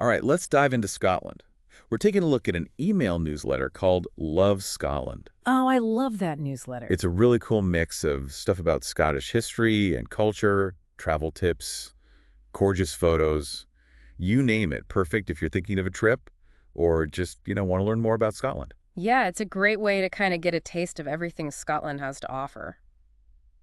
All right, let's dive into Scotland. We're taking a look at an email newsletter called Love Scotland. Oh, I love that newsletter. It's a really cool mix of stuff about Scottish history and culture, travel tips, gorgeous photos, you name it. Perfect if you're thinking of a trip or just, want to learn more about Scotland. Yeah, it's a great way to kind of get a taste of everything Scotland has to offer.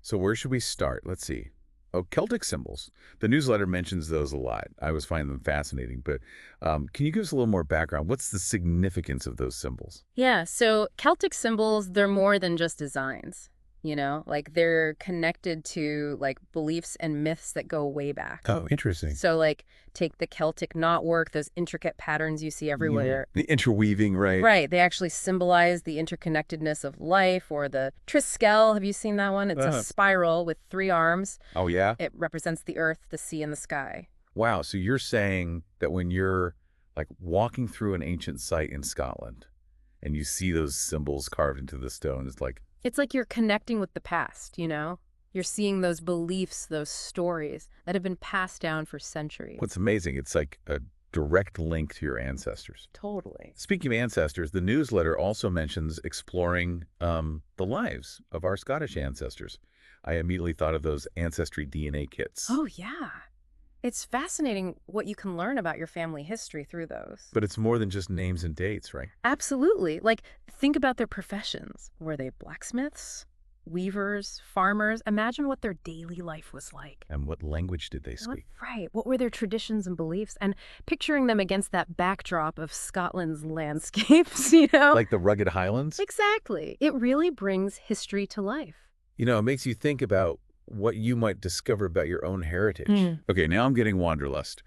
So where should we start? Let's see. Oh, Celtic symbols. The newsletter mentions those a lot. I always find them fascinating. But can you give us a little more background? What's the significance of those symbols? Yeah, so Celtic symbols, they're more than just designs, Like they're connected to like beliefs and myths that go way back. Oh, interesting. So like take the Celtic knotwork, those intricate patterns you see everywhere. The interweaving, right? Right, they actually symbolize the interconnectedness of life, or the Triskel, have you seen that one? It's a spiral with 3 arms. Oh, yeah? It represents the earth, the sea, and the sky. Wow. So you're saying that when you're like walking through an ancient site in Scotland and you see those symbols carved into the stone, It's like you're connecting with the past, You're seeing those beliefs, those stories that have been passed down for centuries. what's amazing, it's like a direct link to your ancestors. Totally. Speaking of ancestors, the newsletter also mentions exploring the lives of our Scottish ancestors. I immediately thought of those Ancestry DNA kits. Oh, yeah. It's fascinating what you can learn about your family history through those. But it's more than just names and dates, right? Absolutely. Like, think about their professions. Were they blacksmiths, weavers, farmers? Imagine what their daily life was like. And what language did they speak? Right. What were their traditions and beliefs? And picturing them against that backdrop of Scotland's landscapes, Like the rugged Highlands? Exactly. It really brings history to life. It makes you think about what you might discover about your own heritage. Okay, now I'm getting wanderlust.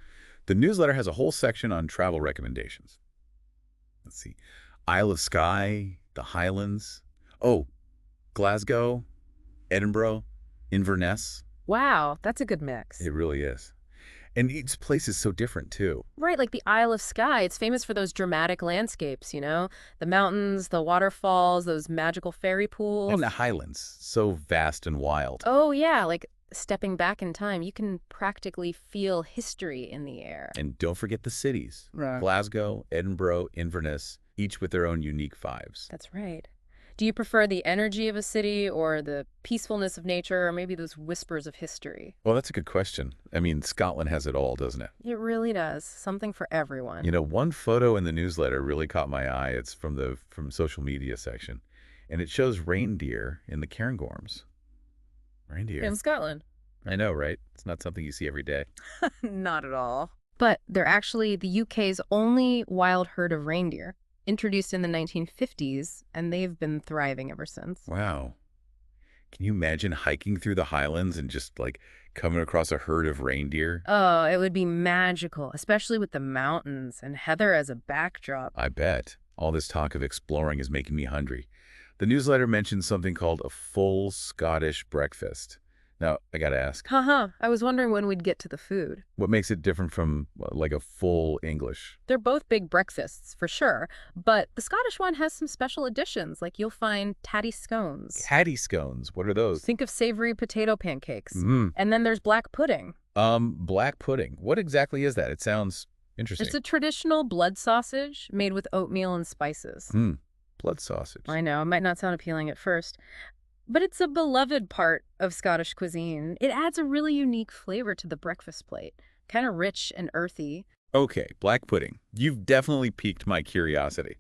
The newsletter has a whole section on travel recommendations. Let's see. Isle of Skye, the Highlands. Oh, Glasgow, Edinburgh, Inverness. Wow, that's a good mix. It really is. And each place is so different, too. Right, like the Isle of Skye. It's famous for those dramatic landscapes, The mountains, the waterfalls, those magical fairy pools. And the Highlands, so vast and wild. Oh, yeah, like stepping back in time, you can practically feel history in the air. And don't forget the cities. Right. Glasgow, Edinburgh, Inverness, each with their own unique vibes. That's right. Do you prefer the energy of a city or the peacefulness of nature or maybe those whispers of history? Well, that's a good question. I mean, Scotland has it all, doesn't it? It really does. Something for everyone. One photo in the newsletter really caught my eye. It's from the social media section, and it shows reindeer in the Cairngorms. Reindeer. In Scotland. I know, right? It's not something you see every day. Not at all. But they're actually the UK's only wild herd of reindeer, introduced in the 1950s, and they've been thriving ever since. Wow. Can you imagine hiking through the Highlands and just like coming across a herd of reindeer? Oh, it would be magical, especially with the mountains and heather as a backdrop. I bet. All this talk of exploring is making me hungry. The newsletter mentions something called a full Scottish breakfast. Now, I gotta ask, Haha, I was wondering when we'd get to the food. what makes it different from like a full English? They're both big breakfasts, for sure, but the Scottish one has some special additions, like you'll find tatty scones. Tatty scones, what are those? Think of savory potato pancakes. Mm. And then there's black pudding. Black pudding. What exactly is that? It sounds interesting. It's a traditional blood sausage made with oatmeal and spices. Blood sausage. I know, it might not sound appealing at first, but it's a beloved part of Scottish cuisine. It adds a really unique flavor to the breakfast plate, kind of rich and earthy. Okay, black pudding. You've definitely piqued my curiosity.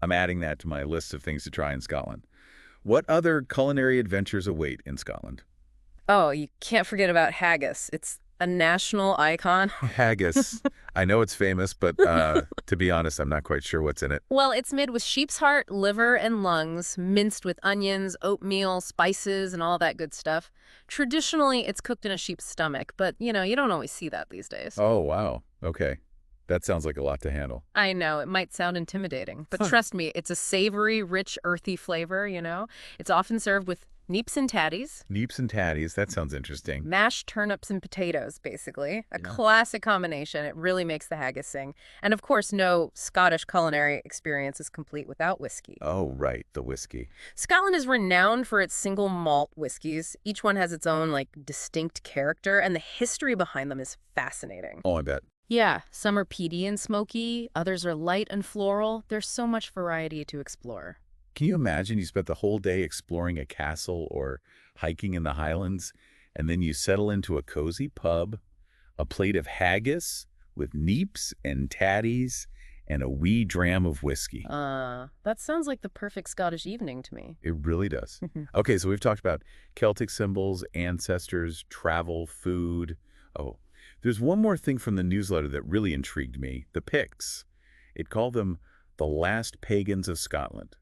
I'm adding that to my list of things to try in Scotland. What other culinary adventures await in Scotland? Oh, you can't forget about haggis. It's a national icon. Haggis. I know it's famous, but to be honest, I'm not quite sure what's in it. Well, it's made with sheep's heart, liver, and lungs, minced with onions, oatmeal, spices, and all that good stuff. Traditionally, it's cooked in a sheep's stomach, but, you don't always see that these days. Oh, wow. Okay. That sounds like a lot to handle. I know, it might sound intimidating, but trust me, it's a savory, rich, earthy flavor, It's often served with neeps and tatties. Neeps and tatties. That sounds interesting. Mashed turnips and potatoes, basically. A classic combination. It really makes the haggis sing. And of course, no Scottish culinary experience is complete without whiskey. Oh, right. The whiskey. Scotland is renowned for its single malt whiskeys. Each one has its own, distinct character, and the history behind them is fascinating. Oh, I bet. Yeah, some are peaty and smoky, others are light and floral. There's so much variety to explore. Can you imagine you spent the whole day exploring a castle or hiking in the Highlands, and then you settle into a cozy pub, a plate of haggis with neeps and tatties, and a wee dram of whiskey? That sounds like the perfect Scottish evening to me. It really does. Okay, so we've talked about Celtic symbols, ancestors, travel, food. Oh, there's one more thing from the newsletter that really intrigued me, the Picts. It called them the last pagans of Scotland.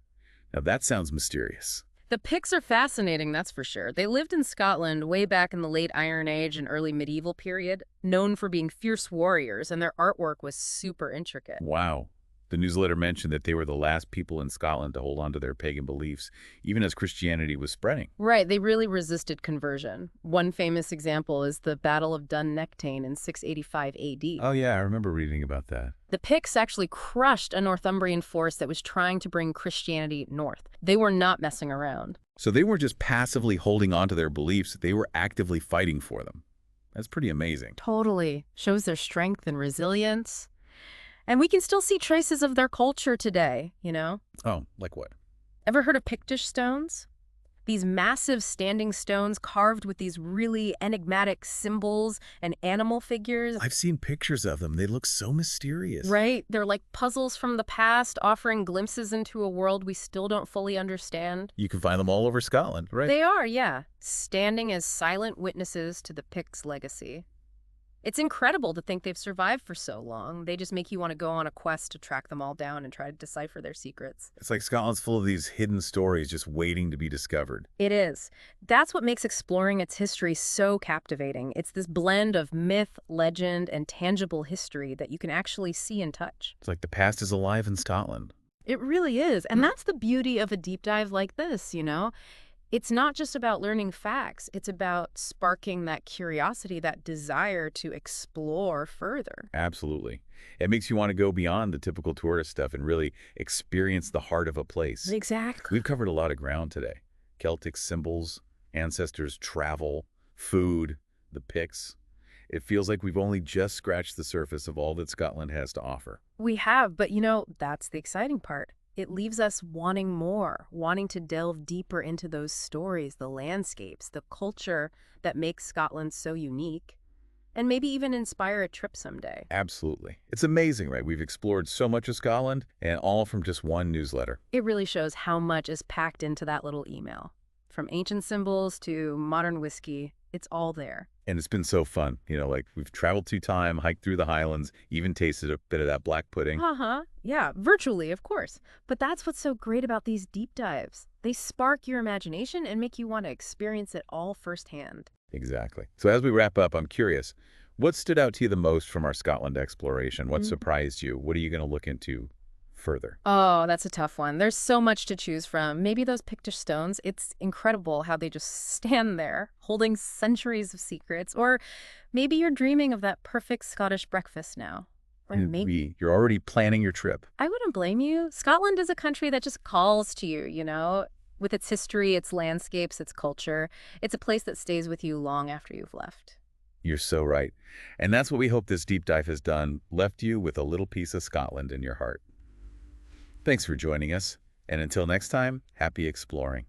Now that sounds mysterious. The Picts are fascinating, that's for sure. They lived in Scotland way back in the late Iron Age and early medieval period, known for being fierce warriors, and their artwork was super intricate. Wow. The newsletter mentioned that they were the last people in Scotland to hold on to their pagan beliefs, even as Christianity was spreading. Right, they really resisted conversion. One famous example is the Battle of Dun-Nectane in 685 AD. Oh yeah, I remember reading about that. The Picts actually crushed a Northumbrian force that was trying to bring Christianity north. They were not messing around. So they weren't just passively holding on to their beliefs, they were actively fighting for them. That's pretty amazing. Totally. Shows their strength and resilience. And we can still see traces of their culture today, you know? Oh, like what? Ever heard of Pictish stones? These massive standing stones carved with these really enigmatic symbols and animal figures. I've seen pictures of them. They look so mysterious. Right? They're like puzzles from the past, offering glimpses into a world we still don't fully understand. You can find them all over Scotland, right? They are, yeah, standing as silent witnesses to the Picts' legacy. It's incredible to think they've survived for so long. They just make you want to go on a quest to track them all down and try to decipher their secrets. It's like Scotland's full of these hidden stories just waiting to be discovered. It is. That's what makes exploring its history so captivating. It's this blend of myth, legend, and tangible history that you can actually see and touch. It's like the past is alive in Scotland. It really is. And that's the beauty of a deep dive like this, you know? It's not just about learning facts. It's about sparking that curiosity, that desire to explore further. Absolutely. It makes you want to go beyond the typical tourist stuff and really experience the heart of a place. Exactly. We've covered a lot of ground today. Celtic symbols, ancestors, travel, food, the Picts. It feels like we've only just scratched the surface of all that Scotland has to offer. We have, but you know, that's the exciting part. It leaves us wanting more, wanting to delve deeper into those stories, the landscapes, the culture that makes Scotland so unique, and maybe even inspire a trip someday. Absolutely. It's amazing, right? We've explored so much of Scotland, and all from just one newsletter. It really shows how much is packed into that little email. From ancient symbols to modern whiskey, it's all there. And it's been so fun. You know, like we've traveled through time, hiked through the Highlands, even tasted a bit of that black pudding. Uh-huh. Yeah, virtually, of course. But that's what's so great about these deep dives. They spark your imagination and make you want to experience it all firsthand. Exactly. So as we wrap up, I'm curious, what stood out to you the most from our Scotland exploration? What surprised you? What are you going to look into further? Oh, that's a tough one. There's so much to choose from. Maybe those Pictish stones. It's incredible how they just stand there, holding centuries of secrets. Or maybe you're dreaming of that perfect Scottish breakfast now. Or maybe You're already planning your trip. I wouldn't blame you. Scotland is a country that just calls to you, you know, with its history, its landscapes, its culture. It's a place that stays with you long after you've left. You're so right. And that's what we hope this deep dive has done, left you with a little piece of Scotland in your heart. Thanks for joining us, and until next time, happy exploring.